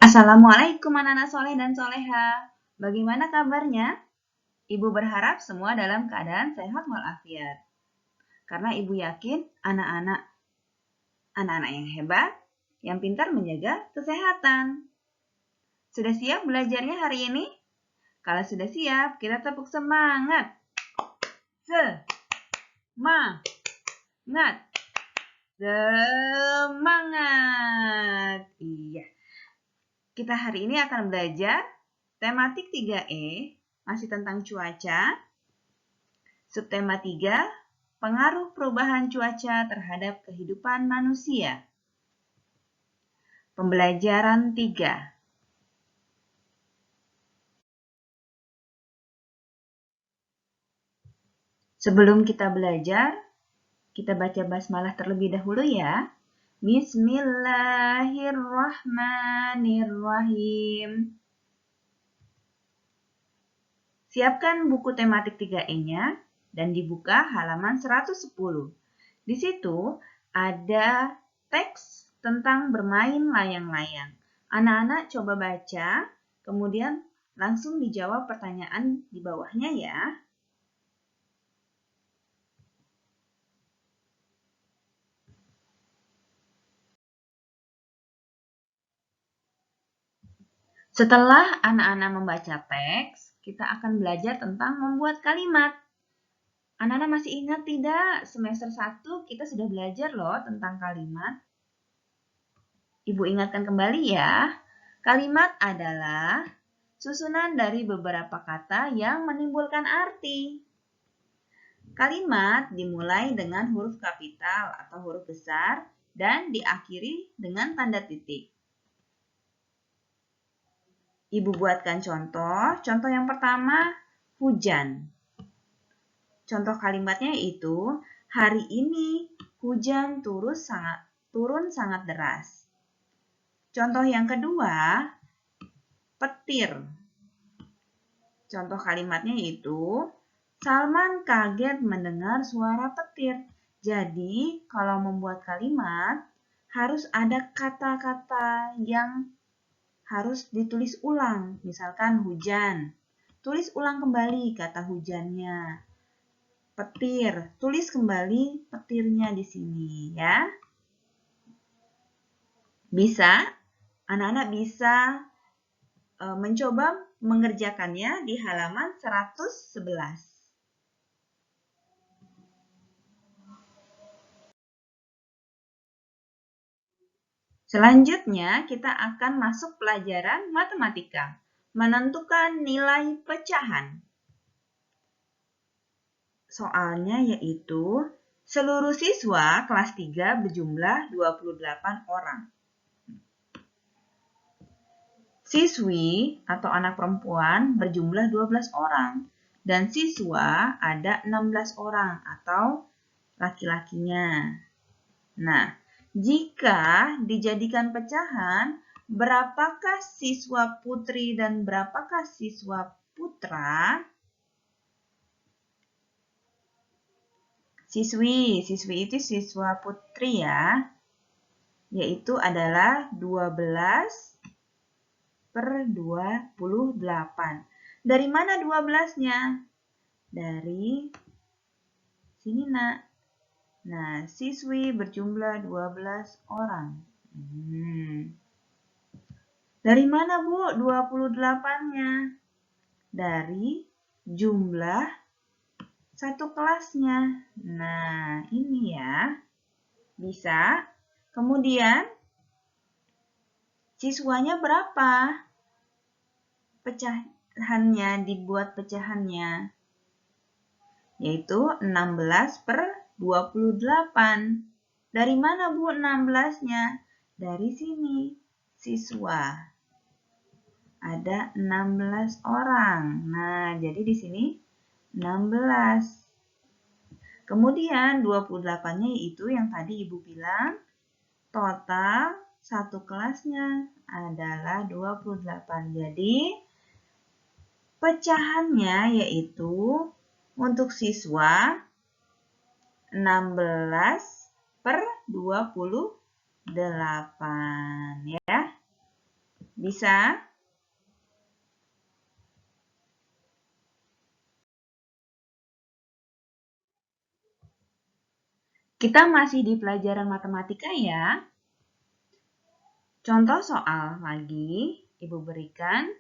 Assalamualaikum anak-anak soleh dan soleha. Bagaimana kabarnya? Ibu berharap semua dalam keadaan sehat walafiat. Karena ibu yakin anak-anak yang hebat, yang pintar menjaga kesehatan. Sudah siap belajarnya hari ini? Kalau sudah siap, kita tepuk semangat. Semangat. Semangat. Iya. Kita hari ini akan belajar tematik 3E, masih tentang cuaca. Subtema 3, pengaruh perubahan cuaca terhadap kehidupan manusia. Pembelajaran 3. Sebelum kita belajar, kita baca basmalah terlebih dahulu ya. Bismillahirrahmanirrahim. Siapkan buku tematik 3E-nya dan dibuka halaman 110. Di situ ada teks tentang bermain layang-layang. Anak-anak coba baca, kemudian langsung dijawab pertanyaan di bawahnya ya. Setelah anak-anak membaca teks, kita akan belajar tentang membuat kalimat. Anak-anak masih ingat tidak? Semester 1 kita sudah belajar loh tentang kalimat. Ibu ingatkan kembali ya. Kalimat adalah susunan dari beberapa kata yang menimbulkan arti. Kalimat dimulai dengan huruf kapital atau huruf besar dan diakhiri dengan tanda titik. Ibu buatkan contoh. Contoh yang pertama, hujan. Contoh kalimatnya itu, hari ini hujan turun sangat deras. Contoh yang kedua, petir. Contoh kalimatnya itu, Salman kaget mendengar suara petir. Jadi, kalau membuat kalimat, harus ada kata-kata yang harus ditulis ulang. Misalkan hujan. Tulis ulang kembali kata hujannya. Petir. Tulis kembali petirnya di sini ya. Bisa, anak-anak bisa mencoba mengerjakannya di halaman 111. Selanjutnya, kita akan masuk pelajaran matematika. Menentukan nilai pecahan. Soalnya yaitu, seluruh siswa kelas 3 berjumlah 28 orang. Siswi atau anak perempuan berjumlah 12 orang. Dan siswa ada 16 orang atau laki-lakinya. Nah, jika dijadikan pecahan, berapakah siswa putri dan berapakah siswa putra? Siswi itu siswa putri ya, yaitu adalah 12 per 28. Dari mana 12-nya? Dari sini nak. Nah, siswi berjumlah 12 orang. Dari mana Bu 28-nya? Dari jumlah satu kelasnya. Nah, ini ya. Bisa. Kemudian, siswanya berapa? Pecahannya, dibuat pecahannya. Yaitu 16 per 28. Dari mana Bu 16-nya? Dari sini, siswa. Ada 16 orang. Nah, jadi di sini 16. Kemudian 28-nya itu yang tadi Ibu bilang, total satu kelasnya adalah 28. Jadi, pecahannya yaitu untuk siswa 16 per 28 ya. Bisa? Kita masih di pelajaran matematika ya. Contoh soal lagi, Ibu berikan.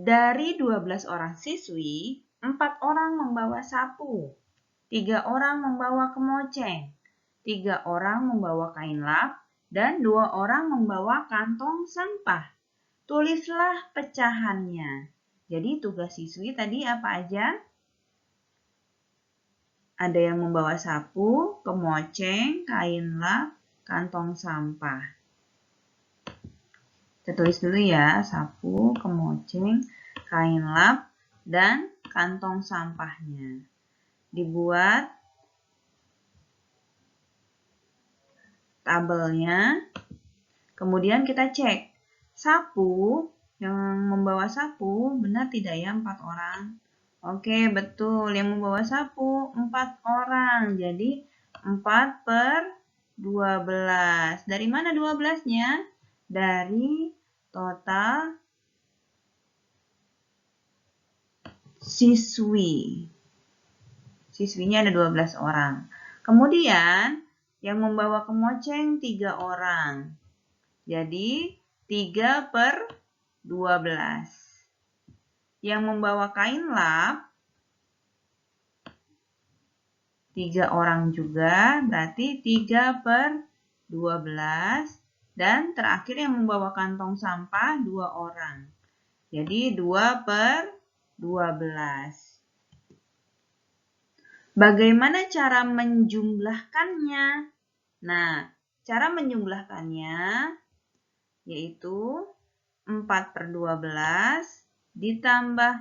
Dari 12 orang siswi, 4 orang membawa sapu, 3 orang membawa kemoceng, 3 orang membawa kain lap, dan 2 orang membawa kantong sampah. Tulislah pecahannya. Jadi tugas siswi tadi apa aja? Ada yang membawa sapu, kemoceng, kain lap, kantong sampah. Kita tulis dulu ya, sapu, kemoceng, kain lap, dan kantong sampahnya. Dibuat tabelnya. Kemudian kita cek. Sapu, yang membawa sapu, benar tidak ya 4 orang? Oke, betul. Yang membawa sapu 4 orang. Jadi 4 per 12. Dari mana 12-nya? Dari total siswi. Siswinya ada 12 orang. Kemudian yang membawa kemoceng 3 orang. Jadi 3 per 12. Yang membawa kain lap 3 orang juga, berarti 3 per 12. Dan terakhir yang membawa kantong sampah 2 orang. Jadi 2 per 12. Bagaimana cara menjumlahkannya? Nah, cara menjumlahkannya yaitu 4 per 12 ditambah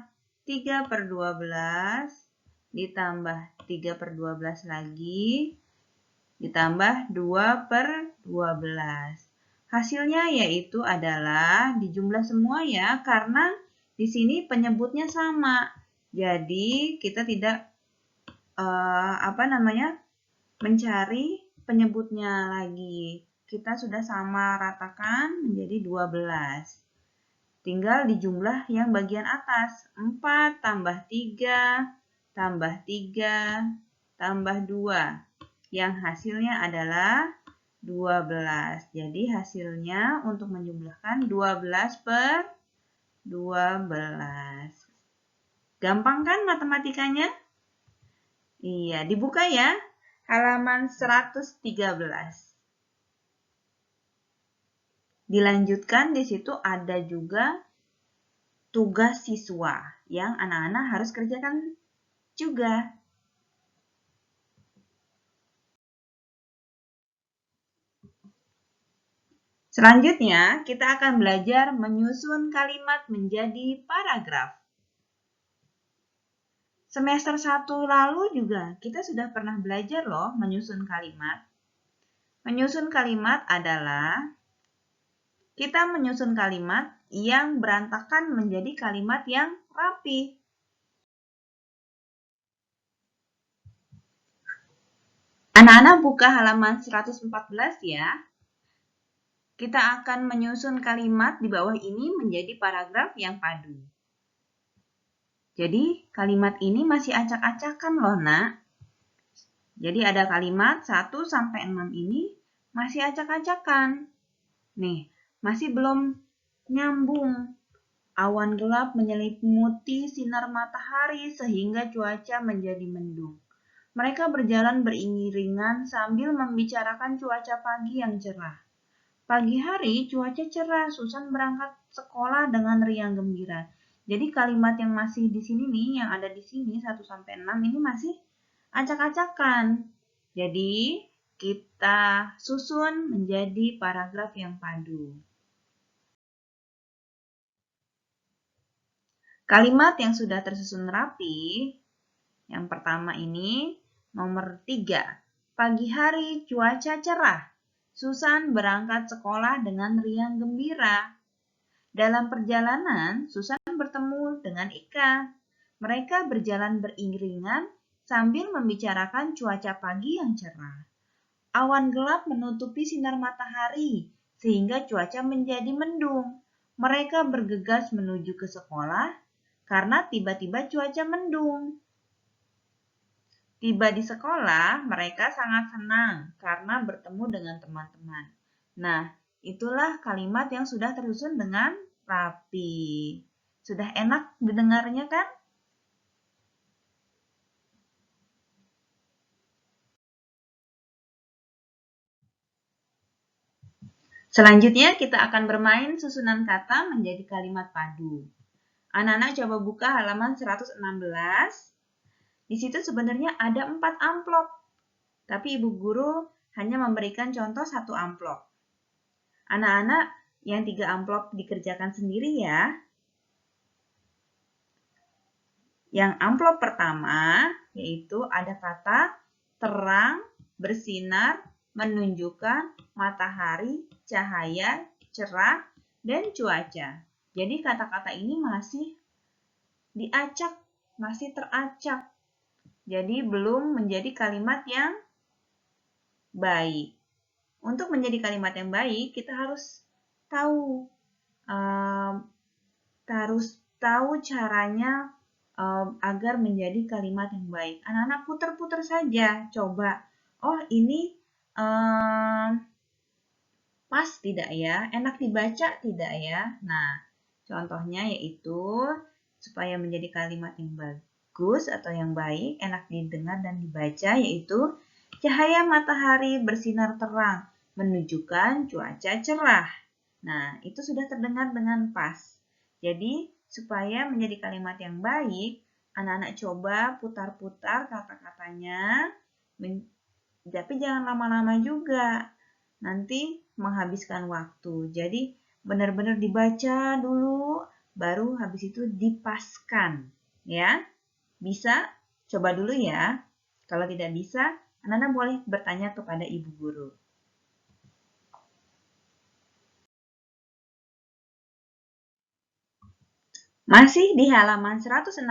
3 per 12 ditambah 3 per 12 lagi ditambah 2 per 12. Hasilnya yaitu adalah dijumlah semua ya, karena di sini penyebutnya sama. Jadi kita tidak mencari penyebutnya lagi. Kita sudah sama ratakan menjadi 12. Tinggal dijumlah yang bagian atas. 4 tambah 3 tambah 3 tambah 2. Yang hasilnya adalah 12. Jadi hasilnya untuk menjumlahkan 12 per 12. Gampang kan matematikanya? Iya, dibuka ya. Halaman 113. Dilanjutkan di situ ada juga tugas siswa yang anak-anak harus kerjakan juga. Selanjutnya, kita akan belajar menyusun kalimat menjadi paragraf. Semester 1 lalu juga kita sudah pernah belajar loh menyusun kalimat. Menyusun kalimat adalah kita menyusun kalimat yang berantakan menjadi kalimat yang rapi. Anak-anak buka halaman 114 ya. Kita akan menyusun kalimat di bawah ini menjadi paragraf yang padu. Jadi kalimat ini masih acak-acakan loh nak. Jadi ada kalimat 1 sampai 6 ini masih acak-acakan. Nih, masih belum nyambung. Awan gelap menyelimuti sinar matahari sehingga cuaca menjadi mendung. Mereka berjalan beriringan sambil membicarakan cuaca pagi yang cerah. Pagi hari cuaca cerah, Susan berangkat sekolah dengan riang gembira. Jadi kalimat yang masih di sini nih, yang ada di sini 1 sampai 6 ini masih acak-acakan. Jadi kita susun menjadi paragraf yang padu. Kalimat yang sudah tersusun rapi, yang pertama ini nomor 3. Pagi hari cuaca cerah. Susan berangkat sekolah dengan riang gembira. Dalam perjalanan, Susan bertemu dengan Ika. Mereka berjalan beriringan sambil membicarakan cuaca pagi yang cerah. Awan gelap menutupi sinar matahari sehingga cuaca menjadi mendung. Mereka bergegas menuju ke sekolah karena tiba-tiba cuaca mendung. Tiba di sekolah, mereka sangat senang karena bertemu dengan teman-teman. Nah, itulah kalimat yang sudah tersusun dengan rapi. Sudah enak didengarnya kan? Selanjutnya kita akan bermain susunan kata menjadi kalimat padu. Anak-anak coba buka halaman 116. Di situ sebenarnya ada 4 amplop, tapi ibu guru hanya memberikan contoh 1 amplop. Anak-anak yang 3 amplop dikerjakan sendiri ya. Yang amplop pertama yaitu ada kata terang, bersinar, menunjukkan, matahari, cahaya, cerah, dan cuaca. Jadi kata-kata ini masih diacak, masih teracak. Jadi belum menjadi kalimat yang baik. Untuk menjadi kalimat yang baik, kita harus tahu caranya agar menjadi kalimat yang baik. Anak-anak putar-putar saja, coba. Oh, ini pas tidak ya? Enak dibaca tidak ya? Nah, contohnya yaitu supaya menjadi kalimat yang bagus atau yang baik, enak didengar dan dibaca, yaitu cahaya matahari bersinar terang, menunjukkan cuaca cerah. Nah, itu sudah terdengar dengan pas. Jadi, supaya menjadi kalimat yang baik, anak-anak coba putar-putar kata-katanya, tapi jangan lama-lama juga. Nanti menghabiskan waktu. Jadi, benar-benar dibaca dulu, baru habis itu dipaskan. Ya, bisa? Coba dulu ya. Kalau tidak bisa, anak-anak boleh bertanya kepada ibu guru. Masih di halaman 116,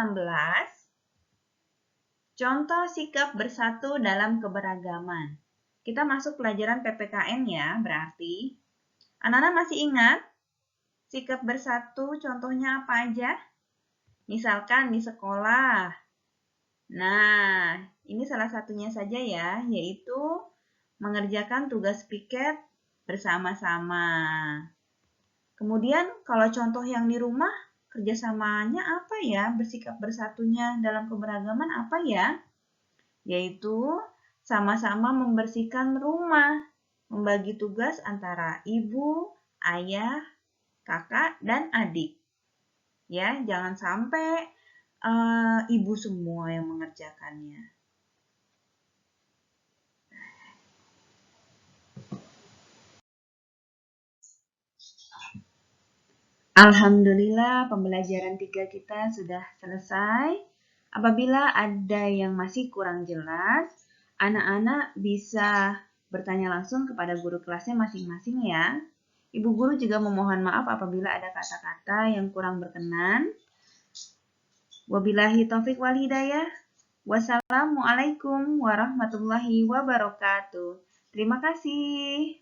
contoh sikap bersatu dalam keberagaman. Kita masuk pelajaran PPKN ya, berarti. Anak-anak masih ingat sikap bersatu contohnya apa aja? Misalkan di sekolah. Nah, ini salah satunya saja ya, yaitu mengerjakan tugas piket bersama-sama. Kemudian kalau contoh yang di rumah, kerjasamanya apa ya? Bersikap bersatunya dalam keberagaman apa ya? Yaitu sama-sama membersihkan rumah, membagi tugas antara ibu, ayah, kakak, dan adik. Ya, jangan sampai ibu semua yang mengerjakannya. Alhamdulillah pembelajaran 3 kita sudah selesai. Apabila ada yang masih kurang jelas, anak-anak bisa bertanya langsung kepada guru kelasnya masing-masing ya. Ibu guru juga memohon maaf apabila ada kata-kata yang kurang berkenan. Wabillahi taufik wal hidayah. Wassalamualaikum warahmatullahi wabarakatuh. Terima kasih.